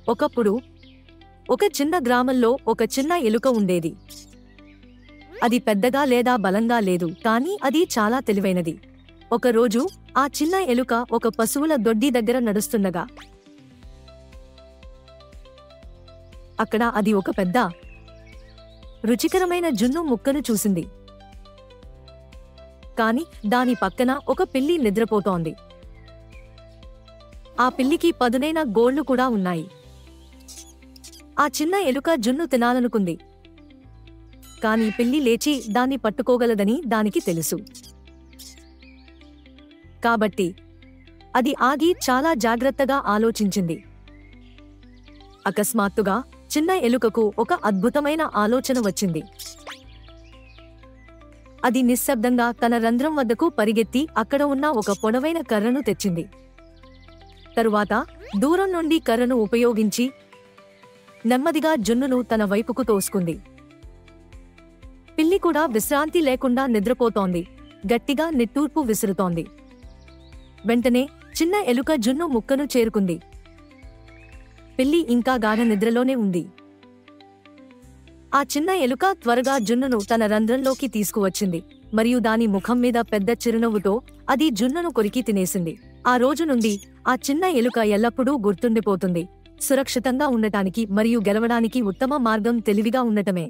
ఒకప్పుడు ఒక చిన్న గ్రామంలో ఒక చిన్న ఎలుక ఉండేది. అది పెద్దగా లేదా బలంగా లేదు, కానీ అది చాలా తెలివైనది. ఒకరోజు ఆ చిన్న ఎలుక ఒక పశువుల దొడ్డి దగ్గర నడుస్తుండగా అక్కడ అది ఒక పెద్ద రుచికరమైన జున్ను ముక్కను చూసింది. కాని దాని పక్కన ఒక పిల్లి నిద్రపోతోంది. ఆ పిల్లికి పదునైన గోళ్లు కూడా ఉన్నాయి. ఆ చిన్న ఎలుక జున్ను తినాలనుకుంది, కాని పిల్లి లేచి దాన్ని పట్టుకోగలదని దానికి తెలుసు. కాబట్టి అది ఆగి చాలా జాగ్రత్తగా ఆలోచించింది. అకస్మాత్తుగా చిన్న ఎలుకకు ఒక అద్భుతమైన ఆలోచన వచ్చింది. అది నిశ్శబ్దంగా తన రంధ్రం వద్దకు పరిగెత్తి అక్కడ ఉన్న ఒక పొడవైన కర్రను తెచ్చింది. తరువాత దూరం నుండి కర్రను ఉపయోగించి నెమ్మదిగా జున్నును తన వైపుకు తోసుకుంది. పిల్లి కూడా విశ్రాంతి లేకుండా నిద్రపోతోంది, గట్టిగా నిట్టూర్పు విసురుతోంది. వెంటనే చిన్న ఎలుక జున్ను ముక్కను చేరుకుంది. పిల్లి ఇంకా గాఢ నిద్రలోనే ఉంది. ఆ చిన్న ఎలుక త్వరగా జున్నును తన రంధ్రంలోకి తీసుకువచ్చింది మరియు దాని ముఖం మీద పెద్ద చిరునవ్వుతో అది జున్నును కొరికి తినేసింది. ఆ రోజు నుండి ఆ చిన్న ఎలుక ఎల్లప్పుడూ గుర్తుండిపోతుంది. సురక్షితంగా ఉండటానికి మరియు గెలవడానికి ఉత్తమ మార్గం తెలివిగా ఉండటమే.